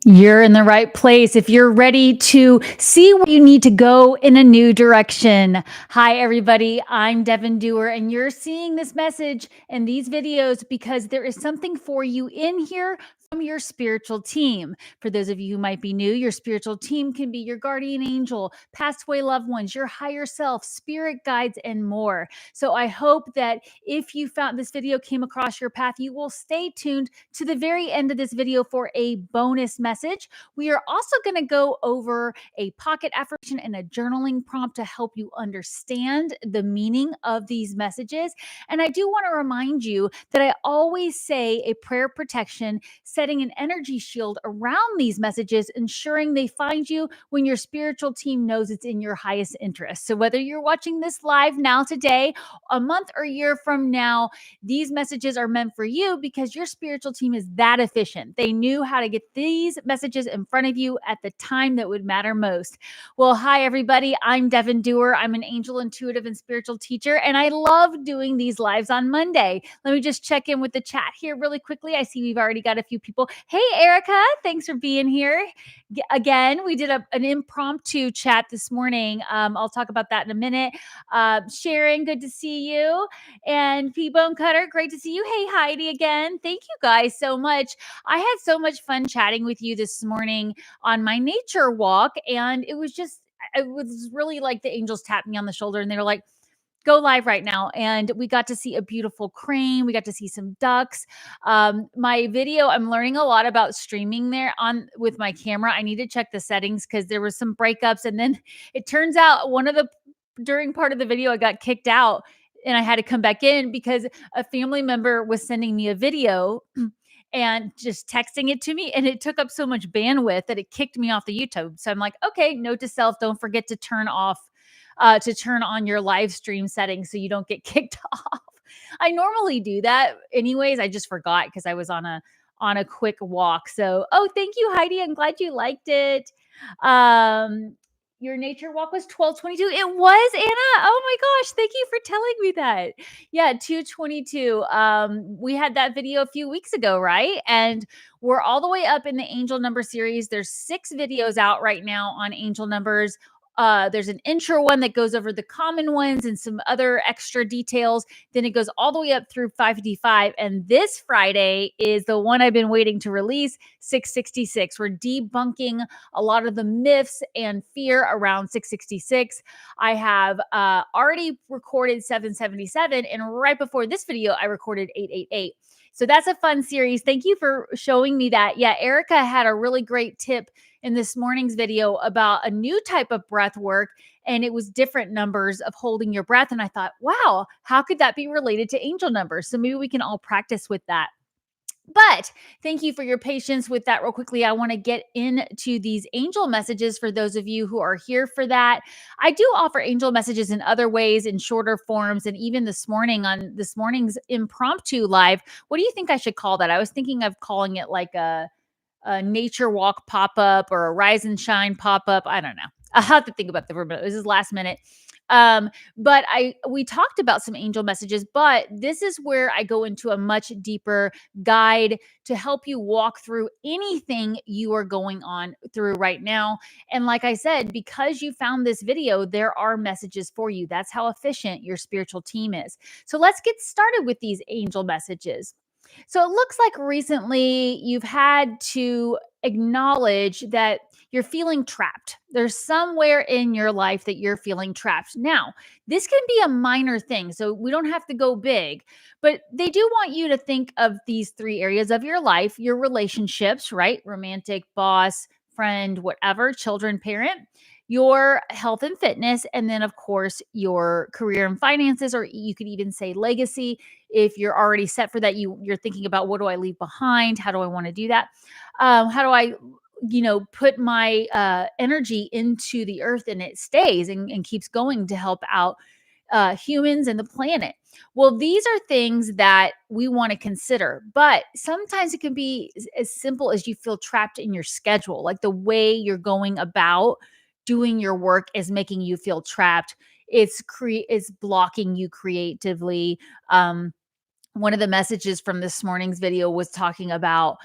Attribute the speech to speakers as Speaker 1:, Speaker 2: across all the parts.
Speaker 1: You're in the right place if you're ready to see where you need to go in a new direction. Hi, everybody. I'm Devin Dewar, and you're seeing this message and these videos because there is something for you in here from your spiritual team. For those of you who might be new, your spiritual team can be your guardian angel, passed away loved ones, your higher self, spirit guides, and more. So I hope that if you found this video came across your path, you will stay tuned to the very end of this video for a bonus message. We are also going to go over a pocket affirmation and a journaling prompt to help you understand the meaning of these messages. And I do want to remind you that I always say a prayer protection, setting an energy shield around these messages, ensuring they find you when your spiritual team knows it's in your highest interest. So whether you're watching this live now today, a month or year from now, these messages are meant for you because your spiritual team is that efficient. They knew how to get these messages in front of you at the time that would matter most. Well, hi, everybody. I'm Devin Dewar. I'm an angel intuitive and spiritual teacher, and I love doing these lives on Monday. Let me just check in with the chat here really quickly. I see we've already got a few people. Hey, Erica, thanks for being here. Again, we did an impromptu chat this morning. I'll talk about that in a minute. Sharon, good to see you. And P-Bone Cutter, great to see you. Hey, Heidi, again. Thank you guys so much. I had so much fun chatting with you this morning on my nature walk. And it was really like the angels tapped me on the shoulder and they were like, go live right now. And we got to see a beautiful crane. We got to see some ducks. My video, I'm learning a lot about streaming there on with my camera. I need to check the settings because there was some breakups. And then it turns out during part of the video, I got kicked out and I had to come back in because a family member was sending me a video and just texting it to me. And it took up so much bandwidth that it kicked me off the YouTube. So I'm like, okay, note to self, don't forget to turn on your live stream settings so you don't get kicked off. I normally do that anyways. I just forgot because I was on a quick walk. So, oh, thank you, Heidi. I'm glad you liked it. Your nature walk was 12:22. It was, Anna. Oh my gosh, thank you for telling me that. Yeah, 2:22. We had that video a few weeks ago, right? And we're all the way up in the angel number series. There's 6 videos out right now on angel numbers. There's an intro one that goes over the common ones and some other extra details. Then it goes all the way up through 555. And this Friday is the one I've been waiting to release, 666. We're debunking a lot of the myths and fear around 666. I have already recorded 777. And right before this video, I recorded 888. So that's a fun series. Thank you for showing me that. Yeah, Erica had a really great tip in this morning's video about a new type of breath work, and it was different numbers of holding your breath. And I thought, wow, how could that be related to angel numbers? So maybe we can all practice with that. But thank you for your patience with that real quickly. I want to get into these angel messages for those of you who are here for that. I do offer angel messages in other ways, in shorter forms, and even this morning on this morning's impromptu live. What do you think I should call that? I was thinking of calling it like a nature walk pop up or a rise and shine pop up. I don't know. I'll have to think about the verb. This is last minute. But we talked about some angel messages, but this is where I go into a much deeper guide to help you walk through anything you are going on through right now. And like I said, because you found this video, there are messages for you. That's how efficient your spiritual team is. So let's get started with these angel messages. So it looks like recently you've had to acknowledge that you're feeling trapped. There's somewhere in your life that you're feeling trapped. Now, this can be a minor thing, so we don't have to go big, but they do want you to think of these 3 areas of your life, your relationships, right? Romantic, boss, friend, whatever, children, parent, your health and fitness, and then, of course, your career and finances, or you could even say legacy. If you're already set for that, you're thinking about, what do I leave behind? How do I want to do that? How do I put my energy into the earth and it stays and keeps going to help out humans and the planet? Well, these are things that we want to consider, but sometimes it can be as simple as you feel trapped in your schedule, like the way you're going about doing your work is making you feel trapped. It's blocking you creatively. one of the messages from this morning's video was talking about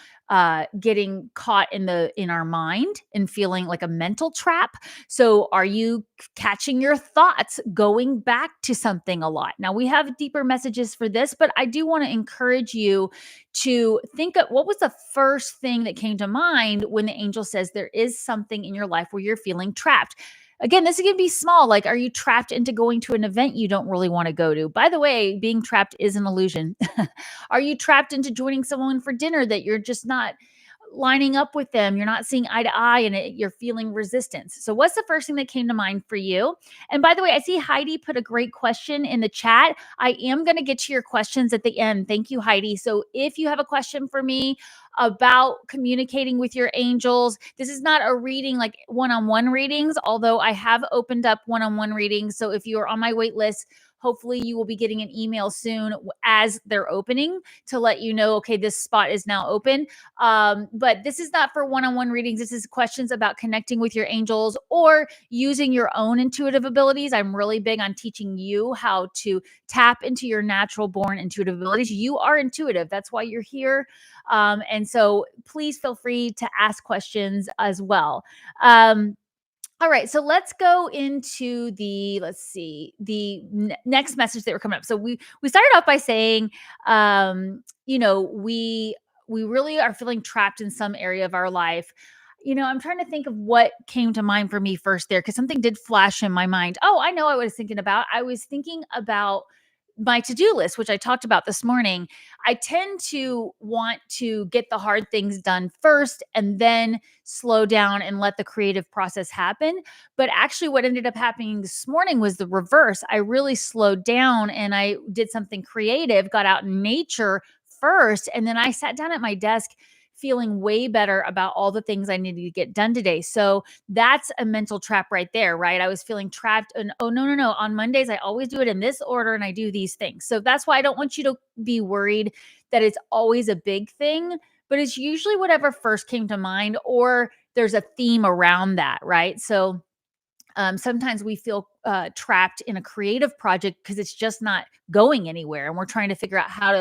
Speaker 1: getting caught in our mind and feeling like a mental trap. So are you catching your thoughts going back to something a lot? Now we have deeper messages for this, but I do want to encourage you to think of what was the first thing that came to mind when the angel says there is something in your life where you're feeling trapped. Again, this can be small. Like, are you trapped into going to an event you don't really want to go to? By the way, being trapped is an illusion. Are you trapped into joining someone for dinner that you're just not lining up with them? You're not seeing eye to eye and you're feeling resistance. So, what's the first thing that came to mind for you? And by the way, I see Heidi put a great question in the chat. I am going to get to your questions at the end. Thank you, Heidi. So, if you have a question for me about communicating with your angels, this is not a reading like one on one readings, although I have opened up one on one readings. So, if you are on my wait list, hopefully you will be getting an email soon as they're opening to let you know, okay, this spot is now open. But this is not for one-on-one readings. This is questions about connecting with your angels or using your own intuitive abilities. I'm really big on teaching you how to tap into your natural born intuitive abilities. You are intuitive. That's why you're here. And so please feel free to ask questions as well. All right, so let's go into let's see, next message that were coming up. So we started off by saying, we really are feeling trapped in some area of our life. I'm trying to think of what came to mind for me first there, because something did flash in my mind. Oh, I know what I was thinking about. I was thinking about my to-do list, which I talked about this morning. I tend to want to get the hard things done first and then slow down and let the creative process happen. But actually, what ended up happening this morning was the reverse. I really slowed down and I did something creative, got out in nature first, and then I sat down at my desk feeling way better about all the things I needed to get done today. So that's a mental trap right there, right? I was feeling trapped and, oh, no, no, no. On Mondays, I always do it in this order and I do these things. So that's why I don't want you to be worried that it's always a big thing, but it's usually whatever first came to mind, or there's a theme around that, right? So sometimes we feel trapped in a creative project because it's just not going anywhere, and we're trying to figure out how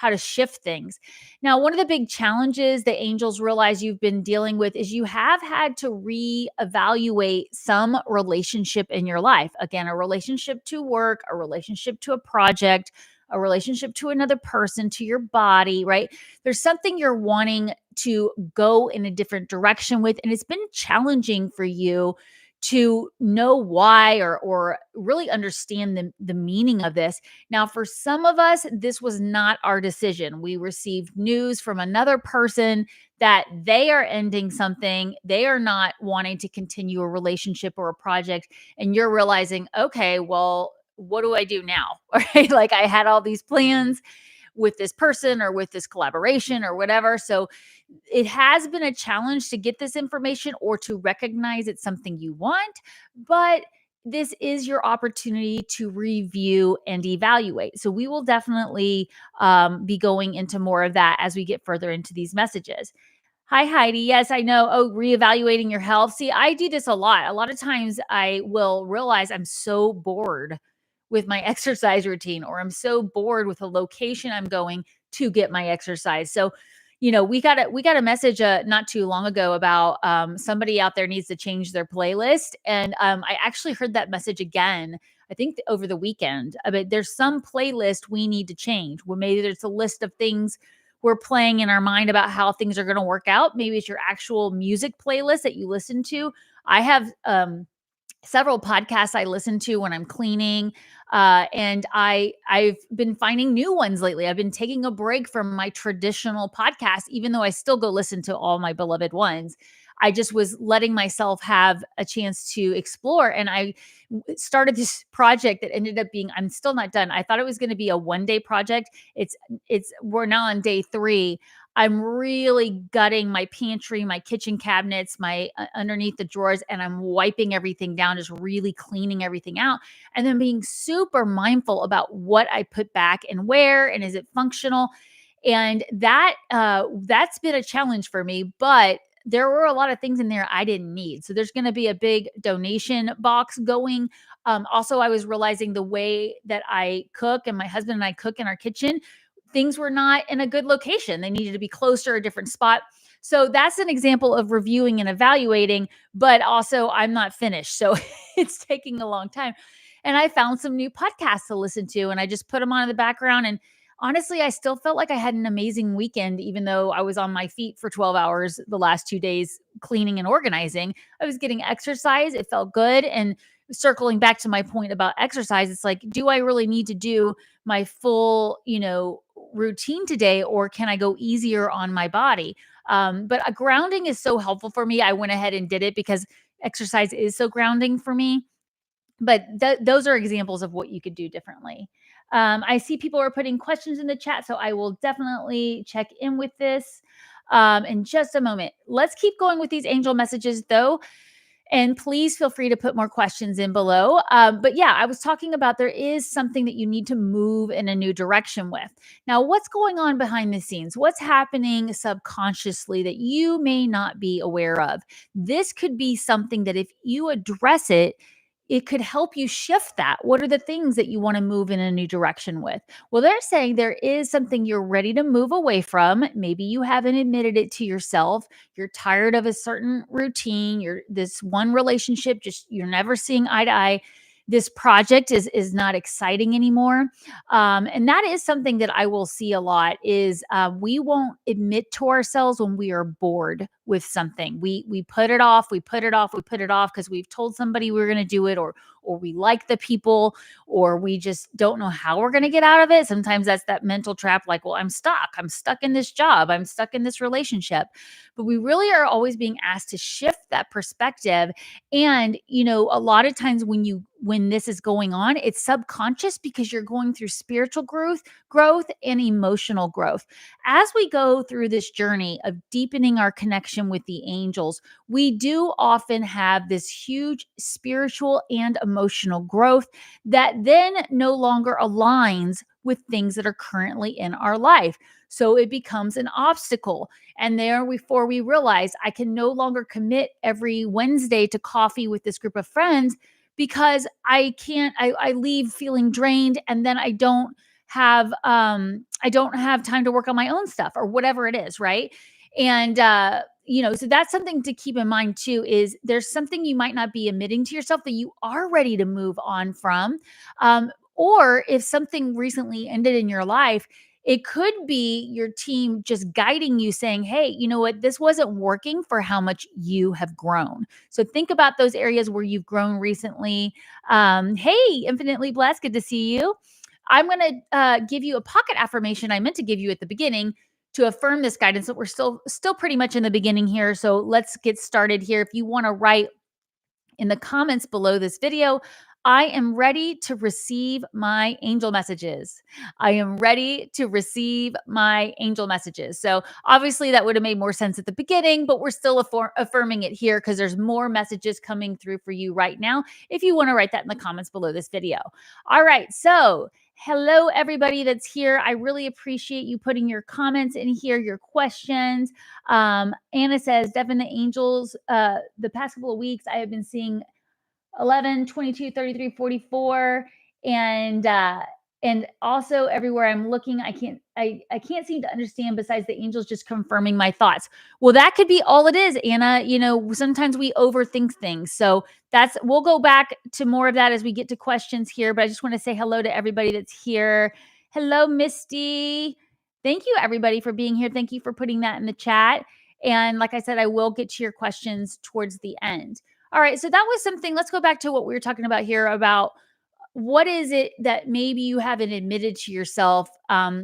Speaker 1: to shift things. Now, one of the big challenges the angels realize you've been dealing with is you have had to reevaluate some relationship in your life. Again, a relationship to work, a relationship to a project, a relationship to another person, to your body, right? There's something you're wanting to go in a different direction with, and it's been challenging for you to know why, or really understand the meaning of this. Now, for some of us, this was not our decision. We received news from another person that they are ending something. They are not wanting to continue a relationship or a project. And you're realizing, okay, well, what do I do now? Right? Like, I had all these plans with this person or with this collaboration or whatever. So it has been a challenge to get this information or to recognize it's something you want, but this is your opportunity to review and evaluate. So we will definitely be going into more of that as we get further into these messages. Hi, Heidi. Yes, I know. Oh, reevaluating your health. See, I do this a lot. A lot of times I will realize I'm so bored with my exercise routine, or I'm so bored with the location I'm going to get my exercise. So, we got a message not too long ago about somebody out there needs to change their playlist, and I actually heard that message again. I think over the weekend. But there's some playlist we need to change. Well, maybe there's a list of things we're playing in our mind about how things are going to work out. Maybe it's your actual music playlist that you listen to. I have several podcasts I listen to when I'm cleaning. And I've been finding new ones lately. I've been taking a break from my traditional podcast, even though I still go listen to all my beloved ones. I just was letting myself have a chance to explore. And I started this project that ended up being, I'm still not done. I thought it was going to be a 1-day project. We're now on day 3. I'm really gutting my pantry, my kitchen cabinets, my underneath the drawers, and I'm wiping everything down, just really cleaning everything out, and then being super mindful about what I put back and where, and is it functional? And that's been a challenge for me, but there were a lot of things in there I didn't need. So there's going to be a big donation box going. Also, I was realizing the way that I cook and my husband and I cook in our kitchen, things were not in a good location. They needed to be closer, a different spot. So that's an example of reviewing and evaluating, but also I'm not finished. So it's taking a long time. And I found some new podcasts to listen to, and I just put them on in the background. And honestly, I still felt like I had an amazing weekend, even though I was on my feet for 12 hours the last 2 days cleaning and organizing. I was getting exercise. It felt good. And circling back to my point about exercise, it's like, do I really need to do my full, routine today, or can I go easier on my body? But grounding is so helpful for me. I went ahead and did it because exercise is so grounding for me. But those are examples of what you could do differently. I see people are putting questions in the chat, so I will definitely check in with this in just a moment. Let's keep going with these angel messages, though. And please feel free to put more questions in below. But yeah, I was talking about there is something that you need to move in a new direction with. Now, what's going on behind the scenes? What's happening subconsciously that you may not be aware of? This could be something that if you address it, it could help you shift that. What are the things that you want to move in a new direction with? Well, they're saying there is something you're ready to move away from. Maybe you haven't admitted it to yourself. You're tired of a certain routine. You're this one relationship, just you're never seeing eye to eye. This project is not exciting anymore. And that is something that I will see a lot is we won't admit to ourselves when we are bored with something. We put it off, we put it off, we put it off because we've told somebody we're going to do it, or we like the people, or we just don't know how we're going to get out of it. Sometimes that's that mental trap, like, well, I'm stuck. I'm stuck in this job. I'm stuck in this relationship. But we really are always being asked to shift that perspective. And, a lot of times when this is going on, it's subconscious because you're going through spiritual growth and emotional growth. As we go through this journey of deepening our connection with the angels, we do often have this huge spiritual and emotional growth that then no longer aligns with things that are currently in our life. So it becomes an obstacle. And there, before we realize, I can no longer commit every Wednesday to coffee with this group of friends because I can't, I leave feeling drained, and then I don't have time to work on my own stuff or whatever it is, right? And so that's something to keep in mind too, is there's something you might not be admitting to yourself that you are ready to move on from. Or if something recently ended in your life, it could be your team just guiding you, saying, hey, you know what, this wasn't working for how much you have grown. So think about those areas where you've grown recently. Hey, infinitely blessed, good to see you. I'm going to give you a pocket affirmation I meant to give you at the beginning to affirm this guidance, but we're still pretty much in the beginning here. So let's get started here. If you want to write in the comments below this video, I am ready to receive my angel messages. I am ready to receive my angel messages. So obviously that would have made more sense at the beginning, but we're still affirming it here because there's more messages coming through for you right now. If you want to write that in the comments below this video. All right. So hello, everybody that's here. I really appreciate you putting your comments in here, your questions. Anna says, Devin, the angels, the past couple of weeks, I have been seeing 11, 22, 33, 44. And also everywhere I'm looking, I can't seem to understand besides the angels just confirming my thoughts. Well, that could be all it is, Anna. Sometimes we overthink things. So we'll go back to more of that as we get to questions here. But I just want to say hello to everybody that's here. Hello, Misty. Thank you, everybody, for being here. Thank you for putting that in the chat. And like I said, I will get to your questions towards the end. All right. So that was something. Let's go back to what we were talking about here about what is it that maybe you haven't admitted to yourself.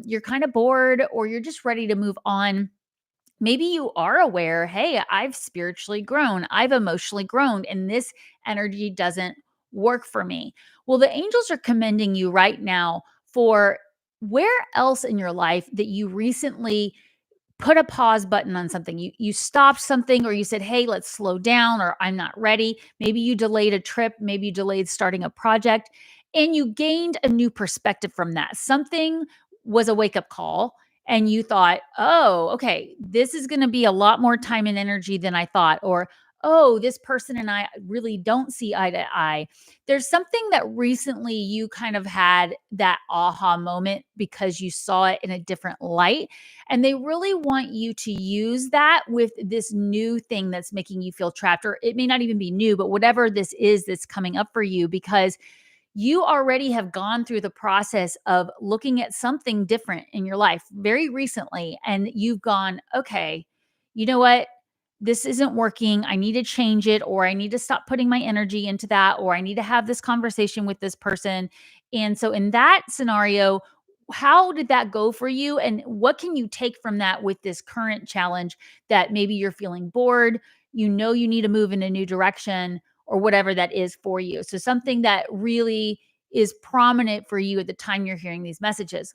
Speaker 1: You're kind of bored, or you're just ready to move on. Maybe you are aware, hey, I've spiritually grown, I've emotionally grown, and this energy doesn't work for me. Well, the angels are commending you right now for where else in your life that you recently put a pause button on something. You stopped something, or you said, hey, let's slow down, or I'm not ready. Maybe you delayed a trip, maybe you delayed starting a project, and you gained a new perspective from that. Something was a wake-up call, and you thought, oh, okay, this is going to be a lot more time and energy than I thought. Or, oh, this person and I really don't see eye to eye. There's something that recently you kind of had that aha moment because you saw it in a different light. And they really want you to use that with this new thing that's making you feel trapped, or it may not even be new, but whatever this is that's coming up for you, because you already have gone through the process of looking at something different in your life very recently. And you've gone, okay, you know what? This isn't working. I need to change it, or I need to stop putting my energy into that, or I need to have this conversation with this person. And so, in that scenario, how did that go for you? And what can you take from that with this current challenge that maybe you're feeling bored? You need to move in a new direction, or whatever that is for you. So, something that really is prominent for you at the time you're hearing these messages.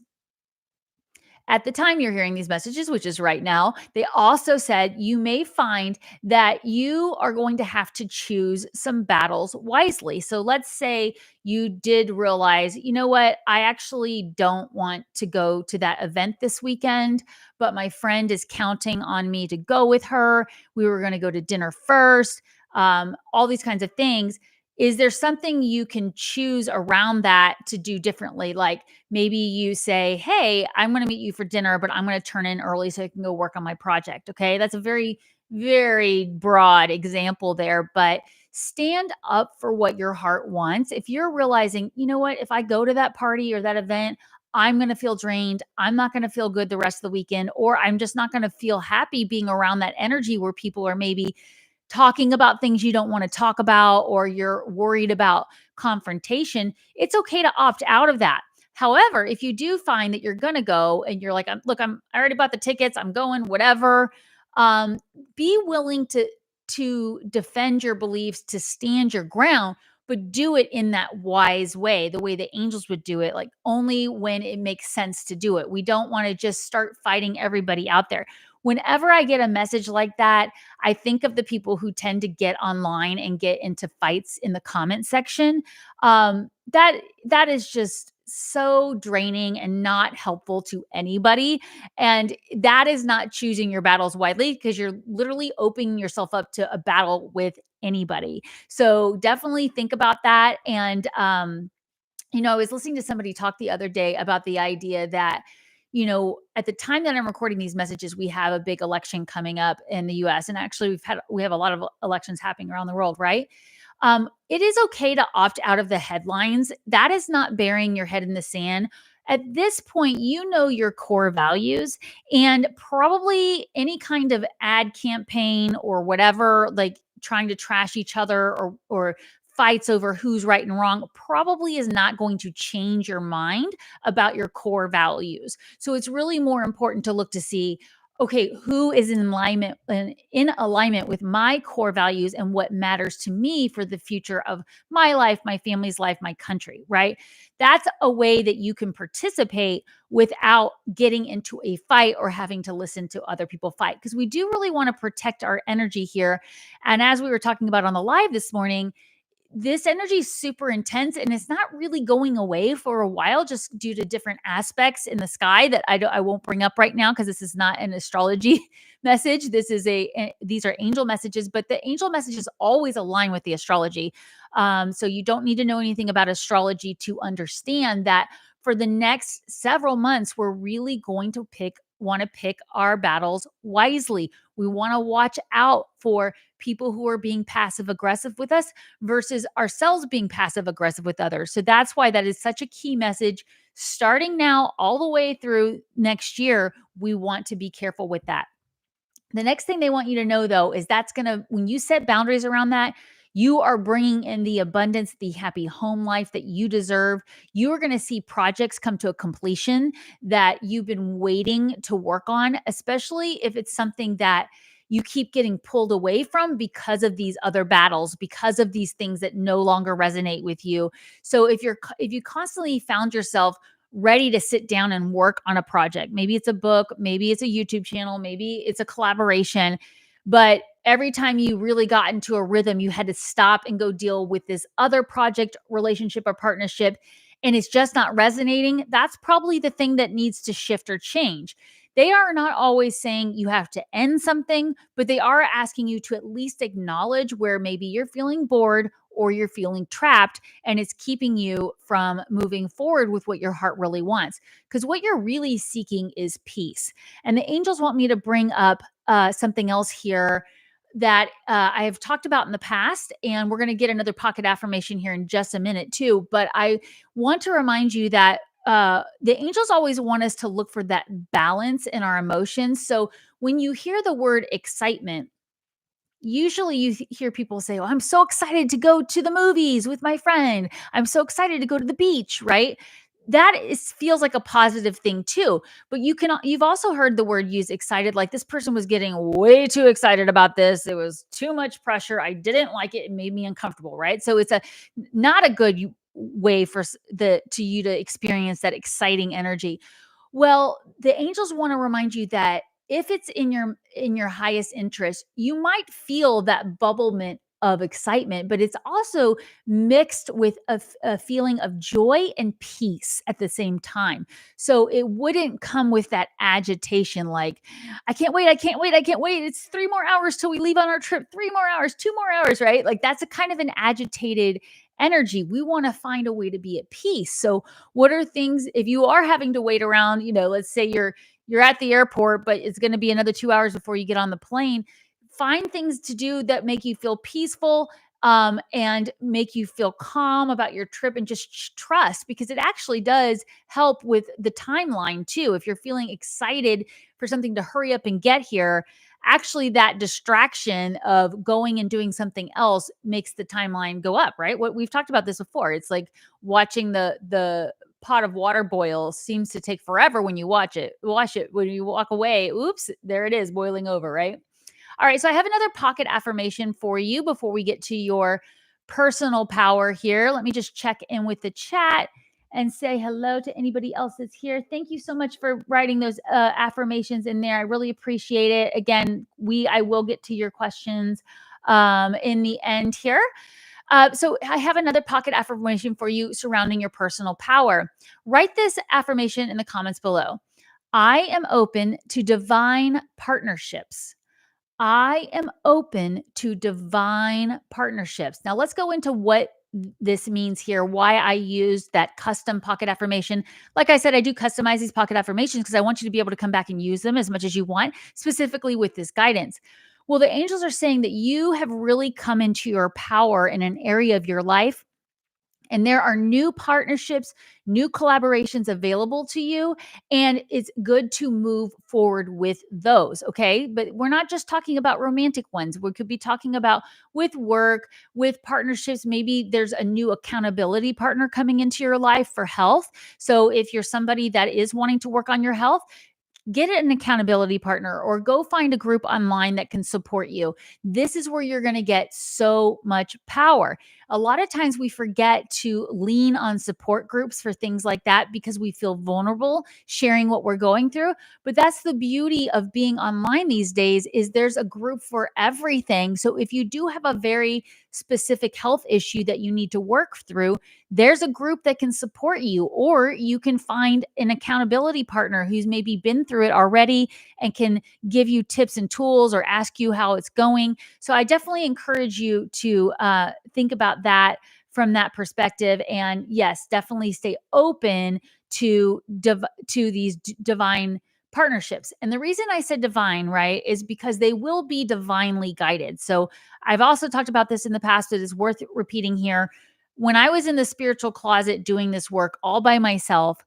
Speaker 1: At the time you're hearing these messages, which is right now, they also said you may find that you are going to have to choose some battles wisely. So let's say you did realize, you know what, I actually don't want to go to that event this weekend, but my friend is counting on me to go with her. We were going to go to dinner first, all these kinds of things. Is there something you can choose around that to do differently? Like, maybe you say, hey, I'm going to meet you for dinner, but I'm going to turn in early so I can go work on my project. Okay. That's a very, very broad example there, but stand up for what your heart wants. If you're realizing, you know what, if I go to that party or that event, I'm going to feel drained. I'm not going to feel good the rest of the weekend, or I'm just not going to feel happy being around that energy where people are maybe talking about things you don't want to talk about, or you're worried about confrontation. It's okay to opt out of that. However, if you do find that you're going to go and you're like, look, I already bought the tickets, I'm going, whatever. Um, be willing to defend your beliefs, to stand your ground, but do it in that wise way, the way the angels would do it, like only when it makes sense to do it. We don't want to just start fighting everybody out there. Whenever I get a message like that, I think of the people who tend to get online and get into fights in the comment section. That is just so draining and not helpful to anybody. And that is not choosing your battles widely, because you're literally opening yourself up to a battle with anybody. So definitely think about that. And I was listening to somebody talk the other day about the idea that, at the time that I'm recording these messages, we have a big election coming up in the US. And actually we have a lot of elections happening around the world, right? It is okay to opt out of the headlines. That is not burying your head in the sand. At this point, you know your core values, and probably any kind of ad campaign or whatever, like trying to trash each other, or fights over who's right and wrong, probably is not going to change your mind about your core values. So it's really more important to look to see, okay, who is in alignment with my core values and what matters to me for the future of my life, my family's life, my country, right? That's a way that you can participate without getting into a fight or having to listen to other people fight, because we do really want to protect our energy here. And as we were talking about on the live this morning, this energy is super intense, and it's not really going away for a while, just due to different aspects in the sky that I won't bring up right now, because this is not an astrology message. These are angel messages, but the angel messages always align with the astrology. So you don't need to know anything about astrology to understand that for the next several months, we're really going to want to pick our battles wisely. We want to watch out for people who are being passive aggressive with us versus ourselves being passive aggressive with others. So that's why that is such a key message. Starting now, all the way through next year, we want to be careful with that. The next thing they want you to know, though, is when you set boundaries around that, you are bringing in the abundance, the happy home life that you deserve. You are going to see projects come to a completion that you've been waiting to work on, especially if it's something that you keep getting pulled away from because of these other battles, because of these things that no longer resonate with you. So if you constantly found yourself ready to sit down and work on a project, maybe it's a book, maybe it's a YouTube channel, maybe it's a collaboration, but every time you really got into a rhythm, you had to stop and go deal with this other project, relationship, or partnership, and it's just not resonating, that's probably the thing that needs to shift or change. They are not always saying you have to end something, but they are asking you to at least acknowledge where maybe you're feeling bored or you're feeling trapped, and it's keeping you from moving forward with what your heart really wants. Because what you're really seeking is peace. And the angels want me to bring up something else here that I have talked about in the past, and we're going to get another pocket affirmation here in just a minute too. But I want to remind you that the angels always want us to look for that balance in our emotions. So when you hear the word excitement, usually you hear people say, "Oh, I'm so excited to go to the movies with my friend. I'm so excited to go to the beach," right? That is feels like a positive thing too. But you've also heard the word used excited, like this person was getting way too excited about this. It was too much pressure. I didn't like it. It made me uncomfortable, right? So it's a not a good way for the to you to experience that exciting energy. Well, the angels want to remind you that if it's in your highest interest, you might feel that bubblement of excitement, but it's also mixed with a feeling of joy and peace at the same time. So it wouldn't come with that agitation like, I can't wait, I can't wait, I can't wait. It's 3 more hours till we leave on our trip, 3 more hours, 2 more hours, right? Like that's a kind of an agitated energy. We want to find a way to be at peace. So what are things if you are having to wait around, let's say you're at the airport, but it's going to be another 2 hours before you get on the plane. Find things to do that make you feel peaceful, and make you feel calm about your trip, and just trust, because it actually does help with the timeline too. If you're feeling excited for something to hurry up and get here, actually that distraction of going and doing something else makes the timeline go up, right? What we've talked about this before. It's like watching the pot of water boil seems to take forever when you watch it. When you walk away, oops, there it is boiling over, right? All right. So I have another pocket affirmation for you before we get to your personal power here. Let me just check in with the chat and say hello to anybody else that's here. Thank you so much for writing those affirmations in there. I really appreciate it. Again, I will get to your questions in the end here. So I have another pocket affirmation for you surrounding your personal power. Write this affirmation in the comments below. I am open to divine partnerships. I am open to divine partnerships. Now, let's go into what this means here, why I use that custom pocket affirmation. Like I said, I do customize these pocket affirmations because I want you to be able to come back and use them as much as you want, specifically with this guidance. Well, the angels are saying that you have really come into your power in an area of your life, and there are new partnerships, new collaborations available to you. And it's good to move forward with those. Okay. But we're not just talking about romantic ones. We could be talking about with work, with partnerships. Maybe there's a new accountability partner coming into your life for health. So if you're somebody that is wanting to work on your health, get an accountability partner or go find a group online that can support you. This is where you're going to get so much power. A lot of times we forget to lean on support groups for things like that because we feel vulnerable sharing what we're going through. But that's the beauty of being online these days, is there's a group for everything. So if you do have a very specific health issue that you need to work through, there's a group that can support you, or you can find an accountability partner who's maybe been through it already and can give you tips and tools or ask you how it's going. So I definitely encourage you to think about that from that perspective. And yes, definitely stay open to these divine partnerships. And the reason I said divine, right, is because they will be divinely guided. So I've also talked about this in the past. It is worth repeating here. When I was in the spiritual closet doing this work all by myself,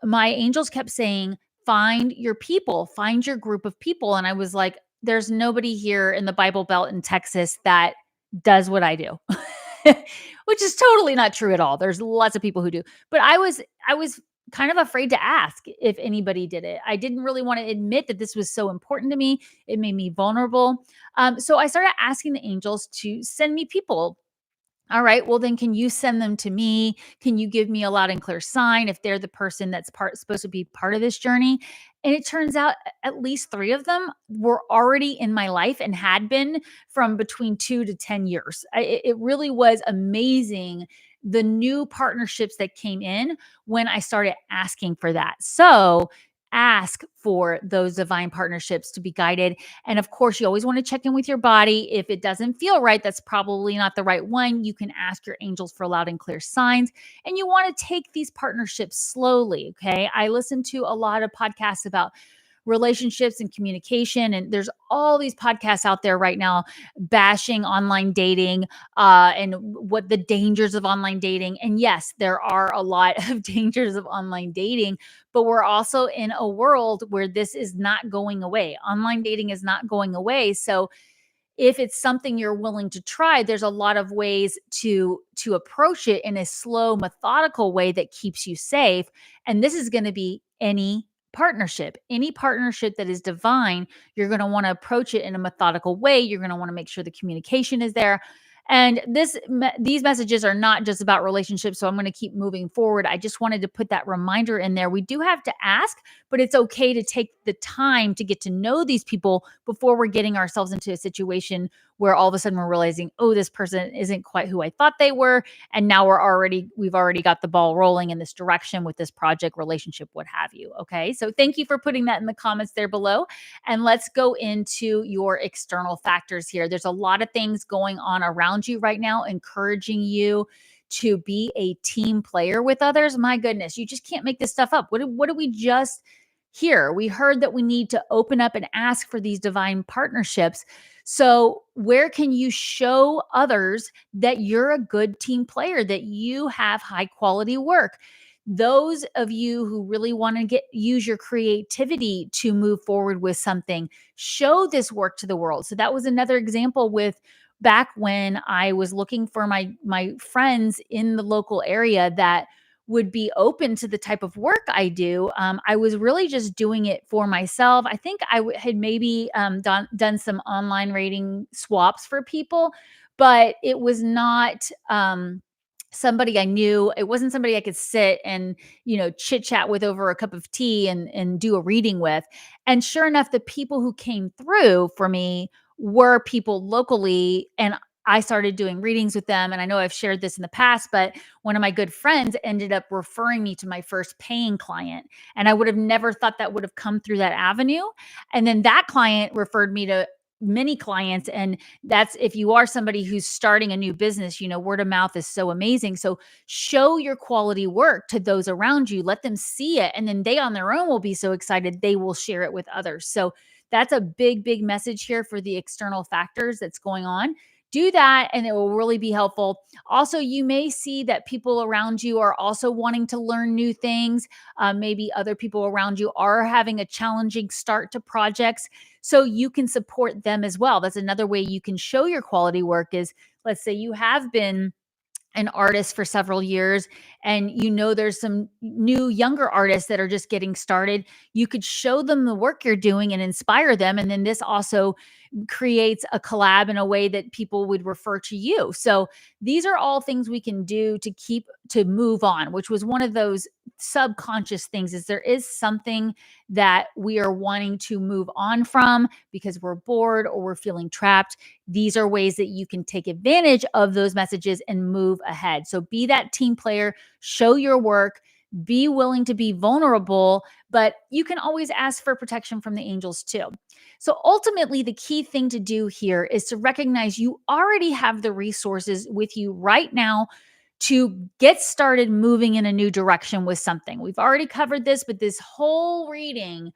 Speaker 1: my angels kept saying, find your people, find your group of people. And I was like, there's nobody here in the Bible Belt in Texas that does what I do. Which is totally not true at all. There's lots of people who do. But I was kind of afraid to ask if anybody did it. I didn't really want to admit that this was so important to me. It made me vulnerable. So I started asking the angels to send me people. All right. Well, then can you send them to me? Can you give me a loud and clear sign if they're the person that's supposed to be part of this journey? And it turns out at least three of them were already in my life and had been from between 2 to 10 years. It really was amazing, the new partnerships that came in when I started asking for that. So ask for those divine partnerships to be guided. And of course, you always want to check in with your body. If it doesn't feel right, that's probably not the right one. You can ask your angels for loud and clear signs. And you want to take these partnerships slowly. Okay. I listen to a lot of podcasts about relationships and communication. And there's all these podcasts out there right now bashing online dating and what the dangers of online dating. And yes, there are a lot of dangers of online dating, but we're also in a world where this is not going away. Online dating is not going away. So if it's something you're willing to try, there's a lot of ways to approach it in a slow, methodical way that keeps you safe. And this is going to be any partnership that is divine. You're going to want to approach it in a methodical way. You're going to want to make sure the communication is there. And these messages are not just about relationships, so I'm going to keep moving forward. I just wanted to put that reminder in there. We do have to ask, but it's okay to take the time to get to know these people before we're getting ourselves into a situation where all of a sudden we're realizing, oh, this person isn't quite who I thought they were, and now we've already got the ball rolling in this direction with this project, relationship, what have you. Okay, so thank you for putting that in the comments there below, and let's go into your external factors here. There's a lot of things going on around you right now, encouraging you to be a team player with others. My goodness, you just can't make this stuff up. What do we just hear? We heard that we need to open up and ask for these divine partnerships. So, where can you show others that you're a good team player, that you have high quality work? Those of you who really want to use your creativity to move forward with something, show this work to the world. So that was another example with back when I was looking for my friends in the local area that would be open to the type of work I do. I was really just doing it for myself. I think had maybe done some online rating swaps for people, but it was not somebody I knew. It wasn't somebody I could sit and, chit chat with over a cup of tea and do a reading with. And sure enough, the people who came through for me were people locally, and I started doing readings with them. And I know I've shared this in the past, but one of my good friends ended up referring me to my first paying client. And I would have never thought that would have come through that avenue. And then that client referred me to many clients. And that's, if you are somebody who's starting a new business, word of mouth is so amazing. So show your quality work to those around you, let them see it. And then they on their own will be so excited, they will share it with others. So that's a big, big message here for the external factors that's going on. Do that, and it will really be helpful. Also, you may see that people around you are also wanting to learn new things. Maybe other people around you are having a challenging start to projects, so you can support them as well. That's another way you can show your quality work is, let's say you have been an artist for several years and there's some new younger artists that are just getting started. You could show them the work you're doing and inspire them, and then this also creates a collab in a way that people would refer to you. So these are all things we can do to move on, which was one of those subconscious things, is there is something that we are wanting to move on from because we're bored or we're feeling trapped. These are ways that you can take advantage of those messages and move ahead. So be that team player, show your work, be willing to be vulnerable, but you can always ask for protection from the angels too. So ultimately, the key thing to do here is to recognize you already have the resources with you right now to get started moving in a new direction with something. We've already covered this, but this whole reading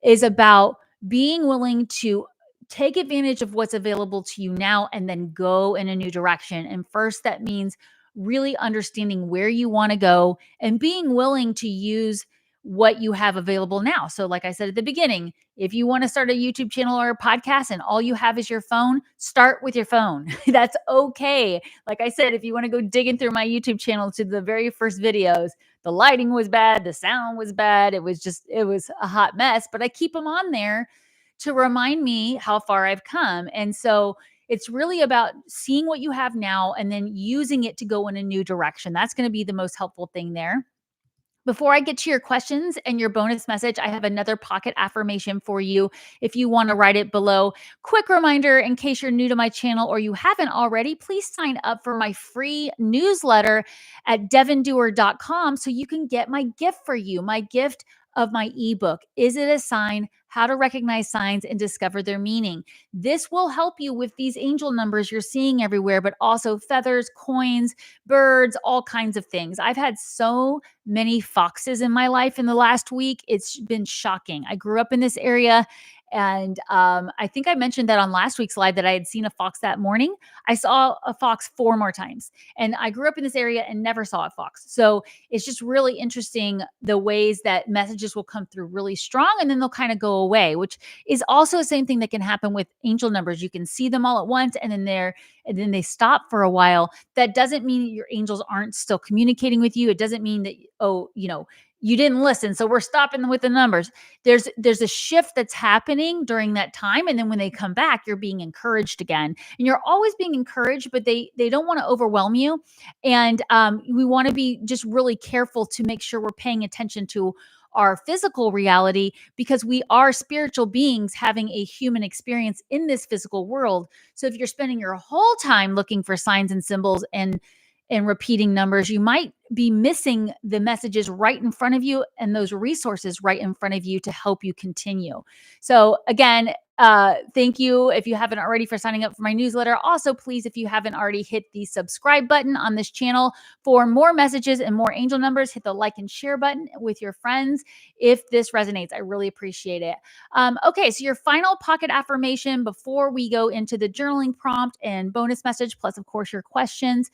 Speaker 1: is about being willing to take advantage of what's available to you now and then go in a new direction. And first, that means really understanding where you want to go and being willing to use what you have available now. So, like I said at the beginning, if you want to start a YouTube channel or a podcast and all you have is your phone, start with your phone. That's okay. Like I said, if you want to go digging through my YouTube channel to the very first videos, the lighting was bad, the sound was bad. It was a hot mess, but I keep them on there to remind me how far I've come. And so it's really about seeing what you have now and then using it to go in a new direction. That's going to be the most helpful thing there. Before I get to your questions and your bonus message, I have another pocket affirmation for you if you want to write it below. Quick reminder, in case you're new to my channel or you haven't already, please sign up for my free newsletter at devindoer.com so you can get my gift for you. My gift of my ebook, Is It a Sign? How to Recognize Signs and Discover Their Meaning. This will help you with these angel numbers you're seeing everywhere, but also feathers, coins, birds, all kinds of things. I've had so many foxes in my life in the last week. It's been shocking. I grew up in this area. And I think I mentioned that on last week's live that I had seen a fox that morning. I saw a fox 4 more times. And I grew up in this area and never saw a fox. So it's just really interesting the ways that messages will come through really strong and then they'll kind of go away, which is also the same thing that can happen with angel numbers. You can see them all at once and then they stop for a while. That doesn't mean that your angels aren't still communicating with you. It doesn't mean that, oh, you didn't listen, so we're stopping with the numbers. There's a shift that's happening during that time, and then when they come back, you're being encouraged again, and you're always being encouraged, but they don't want to overwhelm you, and we want to be just really careful to make sure we're paying attention to our physical reality because we are spiritual beings having a human experience in this physical world. So if you're spending your whole time looking for signs and symbols and repeating numbers, you might be missing the messages right in front of you and those resources right in front of you to help you continue. So again, thank you if you haven't already for signing up for my newsletter. Also, please, if you haven't already, hit the subscribe button on this channel for more messages and more angel numbers. Hit the like and share button with your friends if this resonates. I really appreciate it. Okay, so your final pocket affirmation before we go into the journaling prompt and bonus message, plus of course your questions,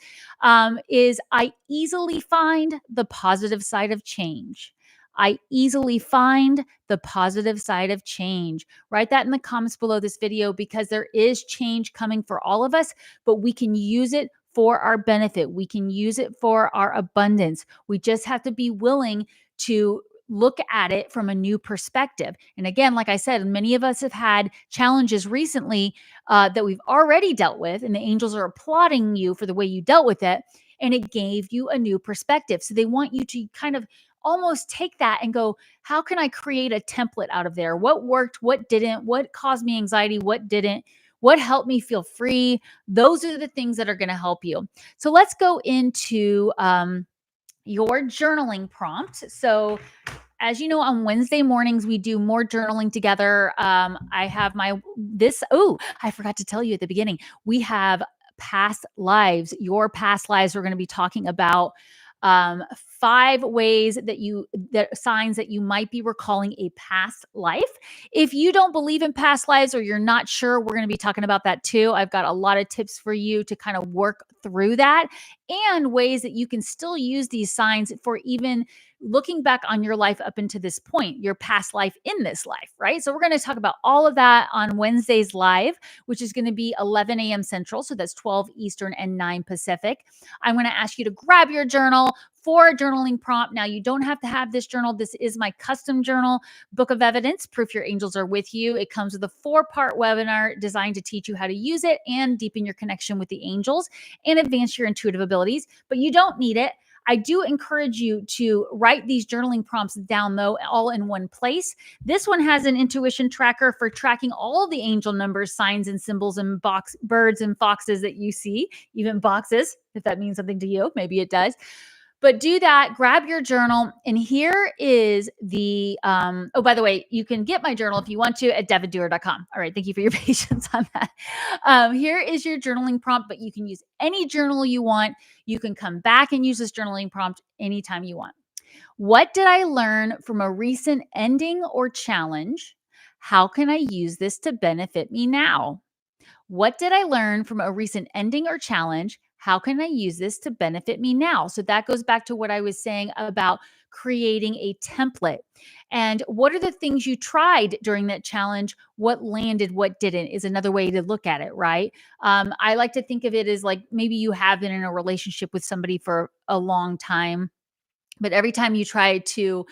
Speaker 1: is I easily find the positive side of change. I easily find the positive side of change. Write that in the comments below this video because there is change coming for all of us, but we can use it for our benefit. We can use it for our abundance. We just have to be willing to look at it from a new perspective. And again, like I said, many of us have had challenges recently that we've already dealt with, and the angels are applauding you for the way you dealt with it. And it gave you a new perspective. So they want you to kind of almost take that and go, how can I create a template out of there? What worked? What didn't? What caused me anxiety? What didn't? What helped me feel free? Those are the things that are going to help you. So let's go into your journaling prompt. So as you know, on Wednesday mornings, we do more journaling together. I have I forgot to tell you at the beginning, we have past lives. Your past lives, we're going to be talking about 5 ways that signs that you might be recalling a past life. If you don't believe in past lives or you're not sure, we're going to be talking about that too. I've got a lot of tips for you to kind of work through that and ways that you can still use these signs for even looking back on your life up into this point, your past life in this life, right? So we're going to talk about all of that on Wednesday's live, which is going to be 11 a.m. Central. So that's 12 Eastern and 9 Pacific. I'm going to ask you to grab your journal for a journaling prompt. Now, you don't have to have this journal. This is my custom journal, Book of Evidence, Proof Your Angels Are With You. It comes with a 4-part webinar designed to teach you how to use it and deepen your connection with the angels and advance your intuitive abilities, but you don't need it. I do encourage you to write these journaling prompts down, though, all in one place. This one has an intuition tracker for tracking all the angel numbers, signs, and symbols, and birds and foxes that you see, even boxes, if that means something to you. Maybe it does. But do that, grab your journal, and here is the, oh, by the way, you can get my journal if you want to at devindoer.com. All right, thank you for your patience on that. Here is your journaling prompt, but you can use any journal you want. You can come back and use this journaling prompt anytime you want. What did I learn from a recent ending or challenge? How can I use this to benefit me now? What did I learn from a recent ending or challenge? How can I use this to benefit me now? So that goes back to what I was saying about creating a template. And what are the things you tried during that challenge? What landed, what didn't is another way to look at it, right? I like to think of it as like maybe you have been in a relationship with somebody for a long time, but every time you try to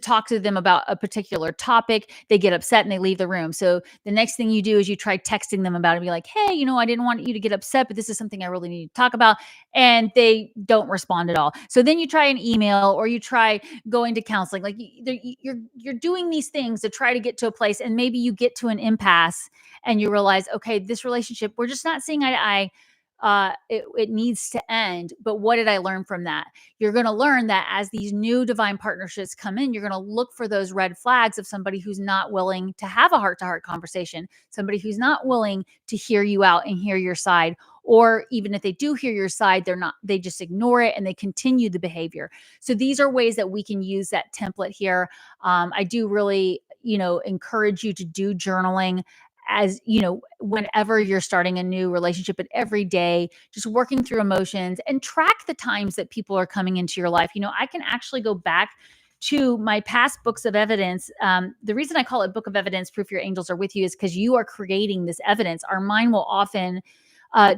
Speaker 1: talk to them about a particular topic, they get upset and they leave the room. So the next thing you do is you try texting them about it and be like, hey, I didn't want you to get upset, but this is something I really need to talk about. And they don't respond at all. So then you try an email or you try going to counseling. Like you're doing these things to try to get to a place, and maybe you get to an impasse and you realize, okay, this relationship, we're just not seeing eye to eye. it needs to end. But what did I learn from that? You're going to learn that as these new divine partnerships come in, you're going to look for those red flags of somebody who's not willing to have a heart to heart conversation, somebody who's not willing to hear you out and hear your side. Or even if they do hear your side, they just ignore it and they continue the behavior. So these are ways that we can use that template here. I do really, encourage you to do journaling, as whenever you're starting a new relationship, and every day, just working through emotions and track the times that people are coming into your life. I can actually go back to my past books of evidence. The reason I call it book of evidence, proof your angels are with you, is because you are creating this evidence. Our mind will often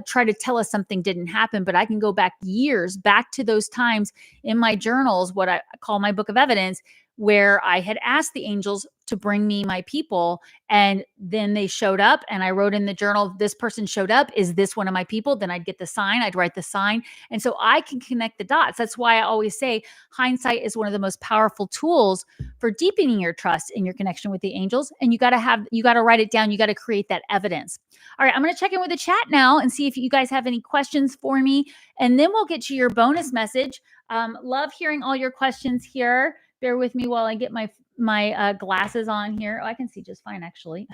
Speaker 1: try to tell us something didn't happen, but I can go back years, back to those times in my journals, what I call my book of evidence, where I had asked the angels to bring me my people, and then they showed up, and I wrote in the journal, this person showed up. Is this one of my people? Then I'd get the sign. I'd write the sign. And so I can connect the dots. That's why I always say hindsight is one of the most powerful tools for deepening your trust in your connection with the angels. And you got to write it down. You got to create that evidence. All right. I'm going to check in with the chat now and see if you guys have any questions for me. And then we'll get to your bonus message. Love hearing all your questions here. Bear with me while I get my glasses on here. Oh, I can see just fine, actually.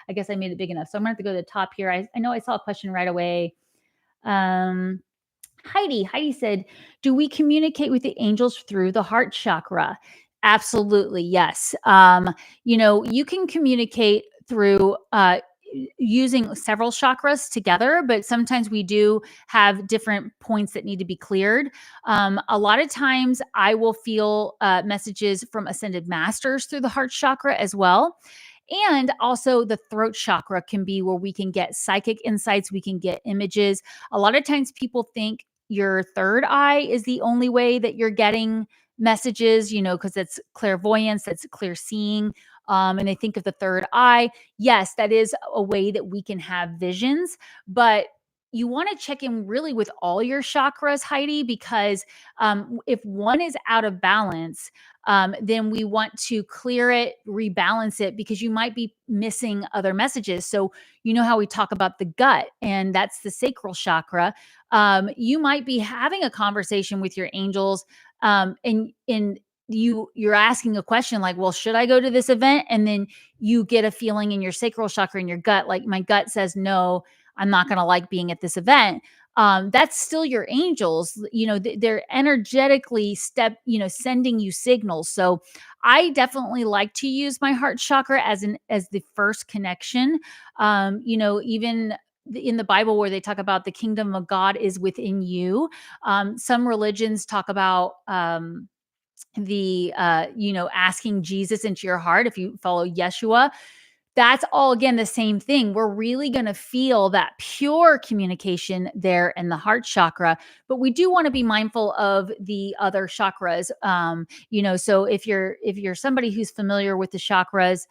Speaker 1: I guess I made it big enough. So I'm going to have to go to the top here. I know I saw a question right away. Heidi said, do we communicate with the angels through the heart chakra? Absolutely, yes. You can communicate through using several chakras together, but sometimes we do have different points that need to be cleared. A lot of times I will feel messages from ascended masters through the heart chakra as well. And also the throat chakra can be where we can get psychic insights, we can get images. A lot of times people think your third eye is the only way that you're getting messages, because it's clairvoyance, that's clear seeing. And they think of the third eye. Yes, that is a way that we can have visions, but you want to check in really with all your chakras, Heidi, because if one is out of balance, then we want to clear it, rebalance it, because you might be missing other messages. So, you know how we talk about the gut, and that's the sacral chakra. You might be having a conversation with your angels, and you're asking a question like, well, should I go to this event? And then you get a feeling in your sacral chakra, in your gut, like, my gut says no, I'm not going to like being at this event. That's still your angels. They're energetically sending you signals. So I definitely like to use my heart chakra as the first connection. Even in the Bible, where they talk about the kingdom of God is within you. Some religions talk about the asking Jesus into your heart. If you follow Yeshua, that's all, again, the same thing. We're really going to feel that pure communication there in the heart chakra, but we do want to be mindful of the other chakras. So if you're somebody who's familiar with the chakras,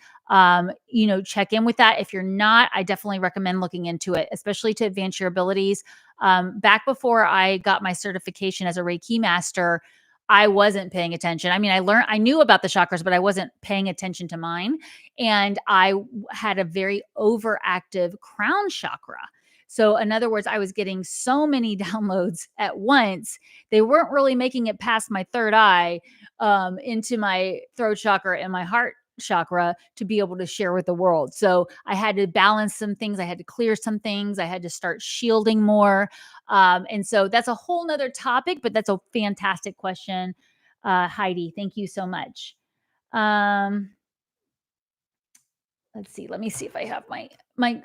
Speaker 1: check in with that. If you're not, I definitely recommend looking into it, especially to advance your abilities. Back before I got my certification as a Reiki master, I wasn't paying attention. I mean, I knew about the chakras, but I wasn't paying attention to mine. And I had a very overactive crown chakra. So in other words, I was getting so many downloads at once. They weren't really making it past my third eye, into my throat chakra and my heart chakra to be able to share with the world. So I had to balance some things. I had to clear some things. I had to start shielding more. And so that's a whole nother topic, but that's a fantastic question. Heidi, thank you so much. Let's see. Let me see if I have I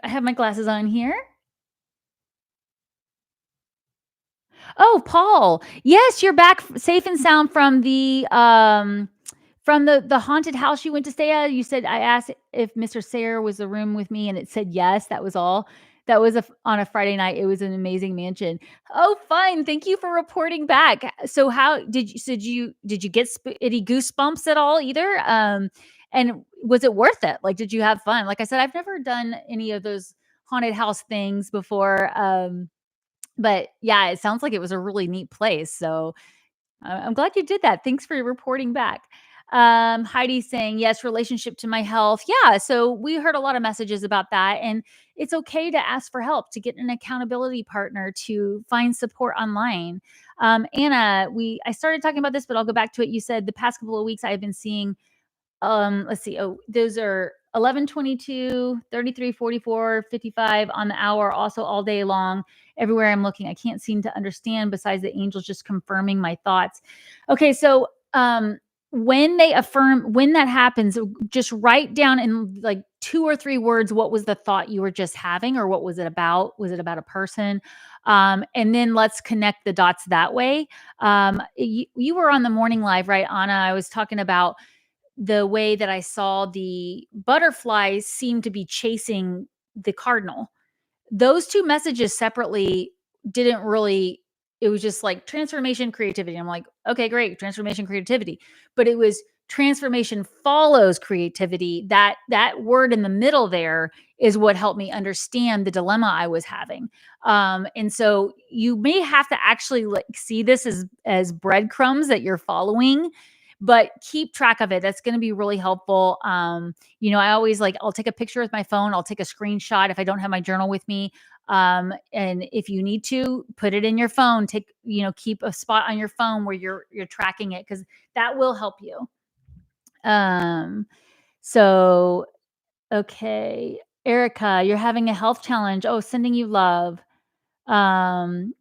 Speaker 1: have my glasses on here. Oh, Paul. Yes, you're back safe and sound from the haunted house you went to stay at. You said, I asked if Mr. Sayer was the room with me, and it said yes. That was all. That was on a Friday night. It was an amazing mansion. Oh, fine. Thank you for reporting back. So how did you get any goosebumps at all either? And was it worth it? Like, did you have fun? Like I said, I've never done any of those haunted house things before. But yeah, it sounds like it was a really neat place. So I'm glad you did that. Thanks for reporting back. Heidi's saying, yes, relationship to my health. Yeah. So we heard a lot of messages about that. And it's okay to ask for help, to get an accountability partner, to find support online. Anna, I started talking about this, but I'll go back to it. You said the past couple of weeks I've been seeing, let's see. Oh, those are 11, 22, 33, 44, 55 on the hour, also all day long. Everywhere I'm looking, I can't seem to understand besides the angels just confirming my thoughts. Okay, so when that happens, just write down in like 2 or 3 words what was the thought you were just having, or what was it about? Was it about a person? And then let's connect the dots that way. You were on the morning live, right, Anna? I was talking about the way that I saw the butterflies seem to be chasing the cardinal. Those 2 messages separately didn't really, it was just like transformation, creativity. I'm like, okay, great, transformation, creativity. But it was transformation follows creativity. That word in the middle there is what helped me understand the dilemma I was having. And so you may have to actually like see this as breadcrumbs that you're following, but keep track of it. That's going to be really helpful. I always like, I'll take a picture with my phone. I'll take a screenshot if I don't have my journal with me. And if you need to put it in your phone, keep a spot on your phone where you're tracking it, because that will help you. Um, so, okay. Erica, you're having a health challenge. Oh, sending you love. Um,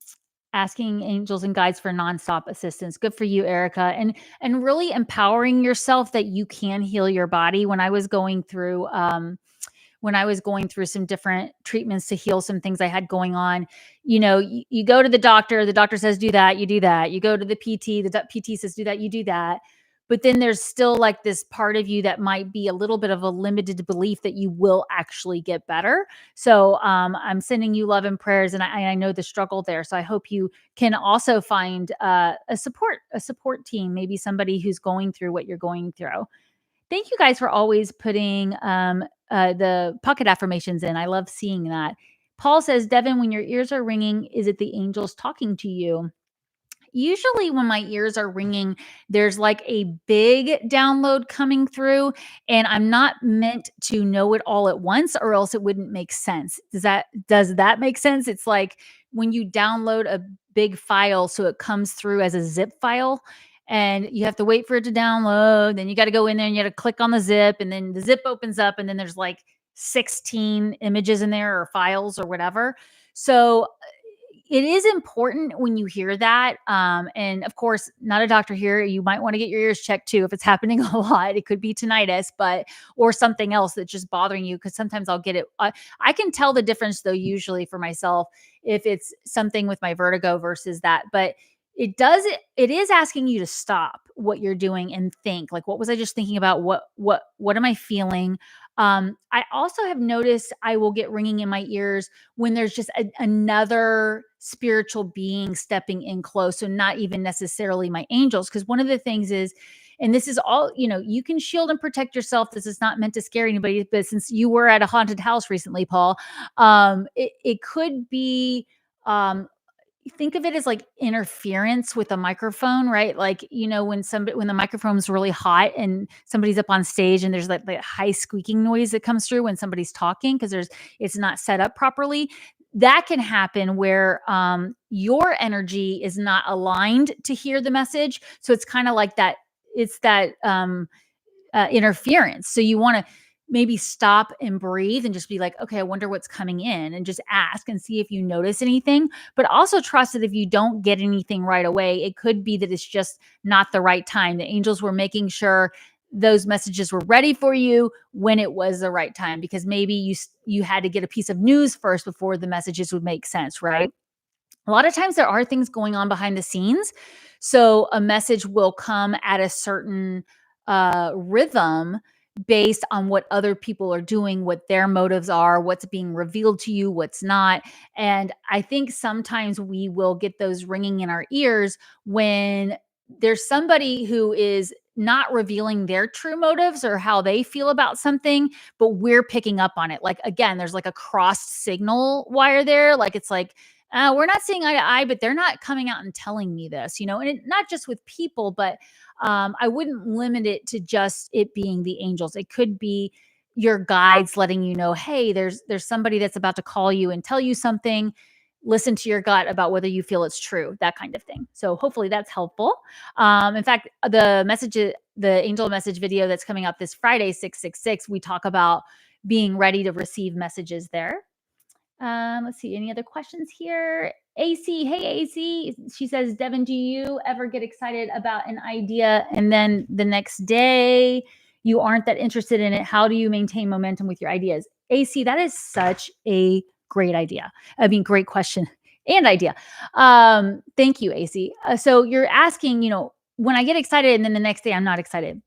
Speaker 1: Asking angels and guides for nonstop assistance. Good for you, Erica. And really empowering yourself that you can heal your body. When I was going through some different treatments to heal some things I had going on, you go to the doctor says do that, you do that. You go to the PT, the PT says do that, you do that. But then there's still like this part of you that might be a little bit of a limited belief that you will actually get better. So I'm sending you love and prayers, and I know the struggle there. So I hope you can also find a support team, maybe somebody who's going through what you're going through. Thank you guys for always putting the pocket affirmations in. I love seeing that. Paul says, Devin, when your ears are ringing, is it the angels talking to you? Usually when my ears are ringing, there's like a big download coming through, and I'm not meant to know it all at once, or else it wouldn't make sense. Does that make sense? It's like when you download a big file, so it comes through as a zip file, and you have to wait for it to download. Then you got to go in there and you got to click on the zip, and then the zip opens up, and then there's like 16 images in there, or files, or whatever. So it is important when you hear that. And of course, not a doctor here. You might want to get your ears checked too if it's happening a lot. It could be tinnitus, or something else that's just bothering you. Because sometimes I'll get it. I can tell the difference though, usually for myself, if it's something with my vertigo versus that. But it is asking you to stop what you're doing and think, like, what was I just thinking about? What am I feeling? I also have noticed I will get ringing in my ears when there's just another spiritual being stepping in close. So not even necessarily my angels. Because one of the things is, and this is all, you can shield and protect yourself. This is not meant to scare anybody, but since you were at a haunted house recently, Paul, it could be, think of it as like interference with a microphone, right? Like, when the microphone's really hot and somebody's up on stage, and there's like the high squeaking noise that comes through when somebody's talking because it's not set up properly. That can happen where your energy is not aligned to hear the message. So it's kind of like that. It's that interference. So you want to maybe stop and breathe and just be like, okay, I wonder what's coming in, and just ask and see if you notice anything. But also trust that if you don't get anything right away, it could be that it's just not the right time. The angels were making sure those messages were ready for you when it was the right time, because maybe you had to get a piece of news first before the messages would make sense, right? A lot of times there are things going on behind the scenes. So a message will come at a certain rhythm based on what other people are doing, what their motives are, what's being revealed to you, what's not. And I think sometimes we will get those ringing in our ears when there's somebody who is not revealing their true motives or how they feel about something, but we're picking up on it. Like, again, there's like a crossed signal wire there. Like, it's like, we're not seeing eye to eye, but they're not coming out and telling me this, and not just with people, but I wouldn't limit it to just it being the angels. It could be your guides letting you know, hey, there's somebody that's about to call you and tell you something. Listen to your gut about whether you feel it's true, that kind of thing. So hopefully that's helpful. In fact, the angel message video that's coming up this Friday, 666, we talk about being ready to receive messages there. Let's see. Any other questions here? AC, hey AC. She says, Devin, do you ever get excited about an idea and then the next day you aren't that interested in it? How do you maintain momentum with your ideas? AC, that is such a great idea. I mean, great question and idea. Thank you, AC. So you're asking, when I get excited and then the next day I'm not excited.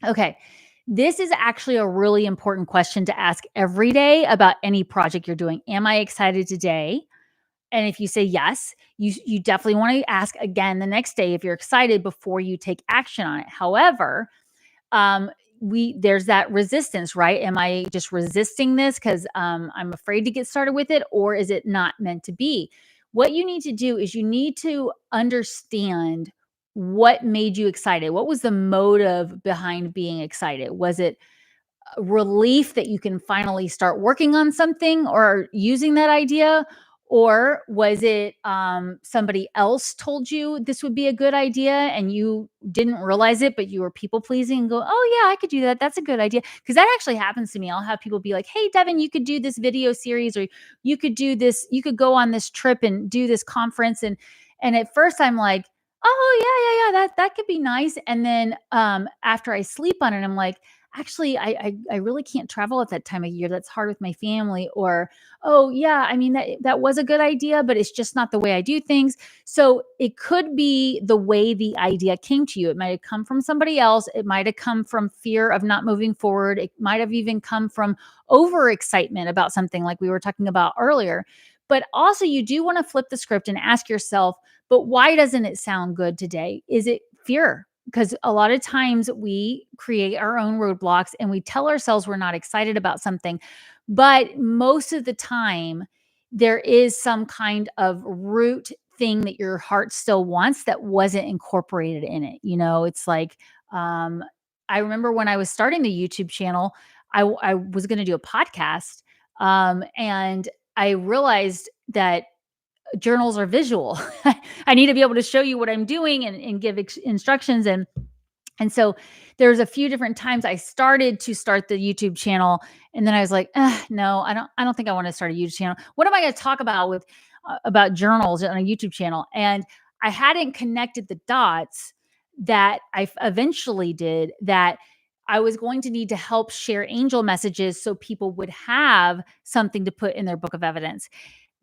Speaker 1: Okay. This is actually a really important question to ask every day about any project you're doing. Am I excited today? And if you say yes, you definitely want to ask again the next day if you're excited before you take action on it. However, um, there's that resistance, right? Am I just resisting this because I'm afraid to get started with it, or is it not meant to be? What you need to do is you need to understand what made you excited. What was the motive behind being excited? Was it relief that you can finally start working on something or using that idea? Or was it somebody else told you this would be a good idea and you didn't realize it, but you were people pleasing and go, oh, yeah, I could do that. That's a good idea. Because that actually happens to me. I'll have people be like, hey, Devin, you could do this video series, or you could do this. You could go on this trip and do this conference. And at first I'm like, oh, yeah, that could be nice. And then after I sleep on it, I'm like, actually, I really can't travel at that time of year. That's hard with my family. Or, oh yeah, I mean that was a good idea, but it's just not the way I do things. So it could be the way the idea came to you. It might have come from somebody else. It might have come from fear of not moving forward. It might have even come from overexcitement about something like we were talking about earlier. But also you do want to flip the script and ask yourself, but why doesn't it sound good today? Is it fear? Because a lot of times we create our own roadblocks and we tell ourselves we're not excited about something. But most of the time, there is some kind of root thing that your heart still wants that wasn't incorporated in it. It's like, I remember when I was starting the YouTube channel, I was going to do a podcast. And I realized that journals are visual. I need to be able to show you what I'm doing and give instructions. And so there's a few different times I started to start the YouTube channel. And then I was like, no, I don't think I want to start a YouTube channel. What am I going to talk about journals on a YouTube channel? And I hadn't connected the dots that I eventually did, that I was going to need to help share angel messages so people would have something to put in their book of evidence.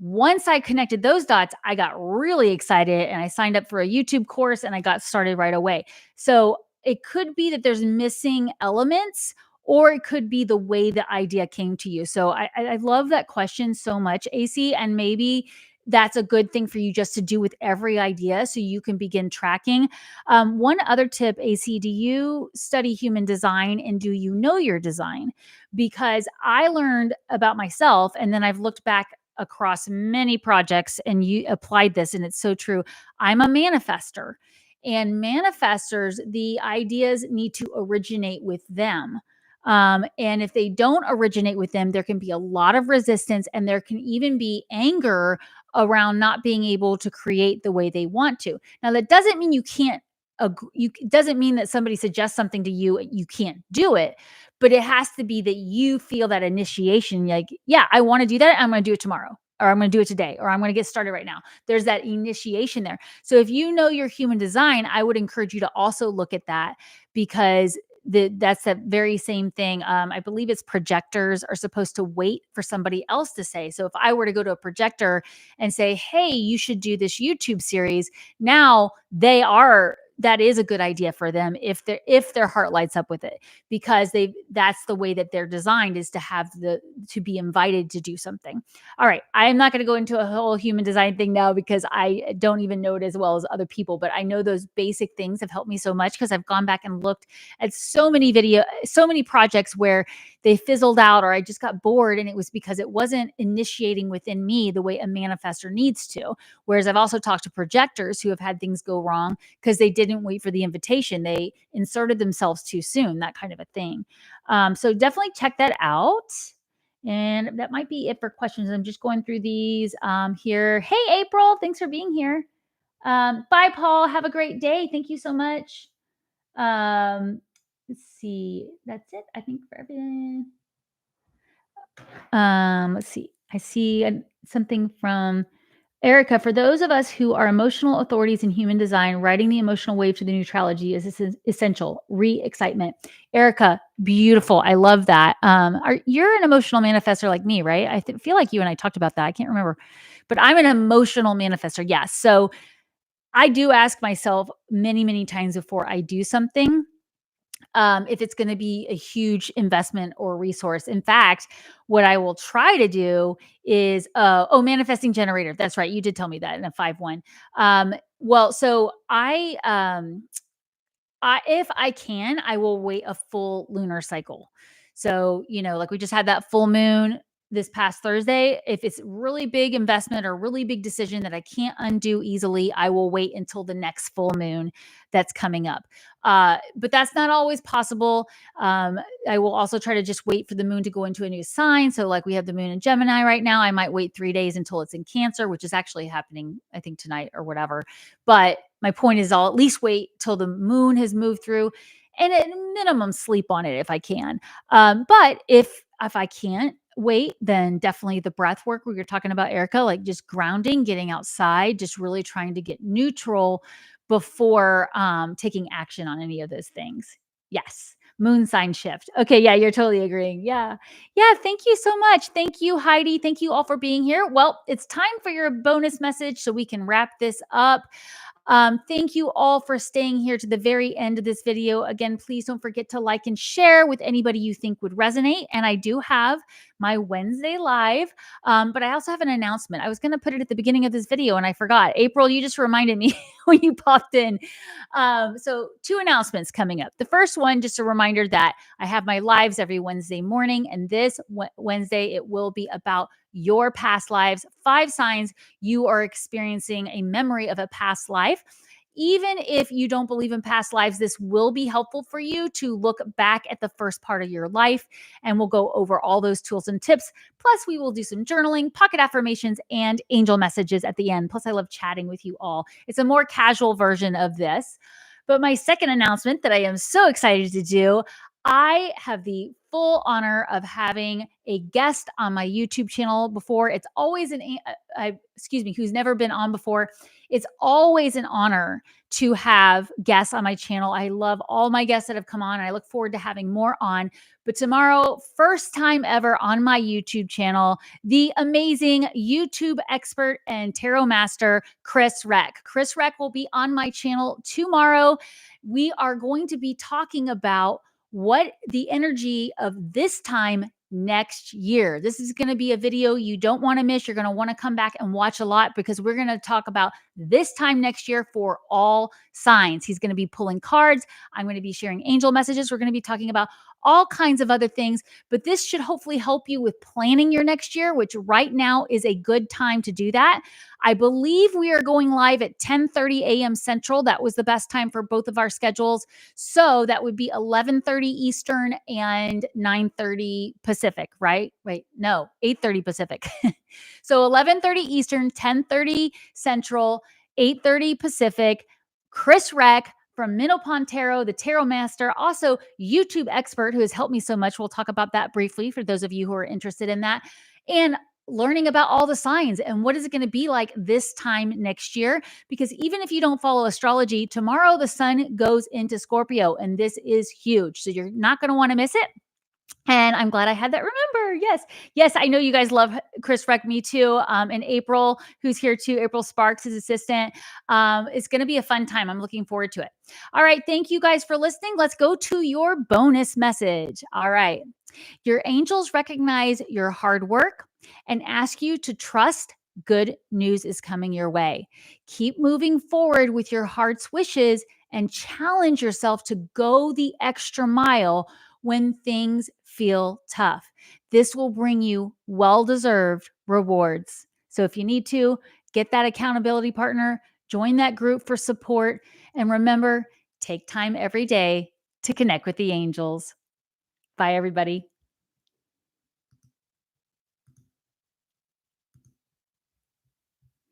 Speaker 1: Once I connected those dots, I got really excited and I signed up for a YouTube course and I got started right away. So it could be that there's missing elements, or it could be the way the idea came to you. So I love that question so much, AC. And maybe that's a good thing for you just to do with every idea so you can begin tracking. One other tip, AC, do you study human design and do you know your design? Because I learned about myself and then I've looked back across many projects and you applied this, and it's so true. I'm a manifester, and manifestors, the ideas need to originate with them. And if they don't originate with them, there can be a lot of resistance and there can even be anger around not being able to create the way they want to. Now, that doesn't mean you can't. It doesn't mean that somebody suggests something to you, you can't do it, but it has to be that you feel that initiation, like, yeah, I want to do that. I'm going to do it tomorrow, or I'm going to do it today, or I'm going to get started right now. There's that initiation there. So if you know your human design, I would encourage you to also look at that, because that's that very same thing. I believe it's projectors are supposed to wait for somebody else to say. So if I were to go to a projector and say, hey, you should do this YouTube series, now that is a good idea for them if their heart lights up with it, because that's the way that they're designed, is to be invited to do something. All right. I'm not going to go into a whole human design thing now because I don't even know it as well as other people, but I know those basic things have helped me so much because I've gone back and looked at so many projects where they fizzled out, or I just got bored. And it was because it wasn't initiating within me the way a manifestor needs to. Whereas I've also talked to projectors who have had things go wrong because they didn't wait for the invitation. They inserted themselves too soon, that kind of a thing. So definitely check that out. And that might be it for questions. I'm just going through these here. Hey, April, thanks for being here. Bye, Paul. Have a great day. Thank you so much. Let's see. That's it, I think, for everything. Let's see. I see something from Erica. For those of us who are emotional authorities in human design, riding the emotional wave to the neutrality is essential. Re-excitement. Erica, beautiful. I love that. You're an emotional manifestor like me, right? I feel like you and I talked about that. I can't remember, but I'm an emotional manifestor. Yes. So I do ask myself many, many times before I do something, if it's going to be a huge investment or resource. In fact, what I will try to do is, manifesting generator. That's right. You did tell me that in a 5-1. Well, so if I can, I will wait a full lunar cycle. So, like we just had that full moon this past Thursday. If it's really big investment or really big decision that I can't undo easily, I will wait until the next full moon that's coming up. But that's not always possible. I will also try to just wait for the moon to go into a new sign. So, like we have the moon in Gemini right now, I might wait 3 days until it's in Cancer, which is actually happening, I think, tonight or whatever. But my point is, I'll at least wait till the moon has moved through, and at minimum sleep on it if I can. But if I can't wait, then definitely the breath work we were talking about, Erica, like just grounding, getting outside, just really trying to get neutral before taking action on any of those things. Yes. Moon sign shift. Okay. Yeah. You're totally agreeing. Yeah. Yeah. Thank you so much. Thank you, Heidi. Thank you all for being here. Well, it's time for your bonus message so we can wrap this up. Thank you all for staying here to the very end of this video. Again, please don't forget to like and share with anybody you think would resonate. And I do have my Wednesday live, but I also have an announcement. I was going to put it at the beginning of this video and I forgot. April, you just reminded me when you popped in. So 2 announcements coming up. The first one, just a reminder that I have my lives every Wednesday morning. And this Wednesday, it will be about your past lives, 5 signs you are experiencing a memory of a past life. Even if you don't believe in past lives, this will be helpful for you to look back at the first part of your life, and we'll go over all those tools and tips. Plus, we will do some journaling, pocket affirmations, and angel messages at the end. Plus, I love chatting with you all. It's a more casual version of this. But my second announcement that I am so excited to do, I have the full honor of having a guest on my YouTube channel before. It's always who's never been on before. It's always an honor to have guests on my channel. I love all my guests that have come on. And I look forward to having more on. But tomorrow, first time ever on my YouTube channel, the amazing YouTube expert and tarot master, Chris Reck. Chris Reck will be on my channel tomorrow. We are going to be talking about what the energy of this time next year. This is going to be a video you don't want to miss. You're going to want to come back and watch a lot because we're going to talk about this time next year for all signs. He's going to be pulling cards. I'm going to be sharing angel messages. We're going to be talking about all kinds of other things, but this should hopefully help you with planning your next year, which right now is a good time to do that. I believe we are going live at 10:30 a.m. Central. That was the best time for both of our schedules. So that would be 11:30 Eastern and 9:30 Pacific, right? Wait, no, 8:30 Pacific. So 11:30 Eastern, 10:30 Central, 8:30 Pacific. Chris Reck from Minnow Pond Tarot, the Tarot Master, also YouTube expert who has helped me so much. We'll talk about that briefly for those of you who are interested in that. And learning about all the signs and what is it going to be like this time next year. Because even if you don't follow astrology, tomorrow the sun goes into Scorpio, and this is huge. So you're not going to want to miss it. And I'm glad I had that. Remember, yes. Yes, I know you guys love Chris Reck, me too. And April, who's here too, April Sparks, his assistant. It's going to be a fun time. I'm looking forward to it. All right. Thank you guys for listening. Let's go to your bonus message. All right. Your angels recognize your hard work and ask you to trust good news is coming your way. Keep moving forward with your heart's wishes and challenge yourself to go the extra mile when things feel tough. This will bring you well-deserved rewards. So if you need to, get that accountability partner, join that group for support, and remember, take time every day to connect with the angels. Bye, everybody.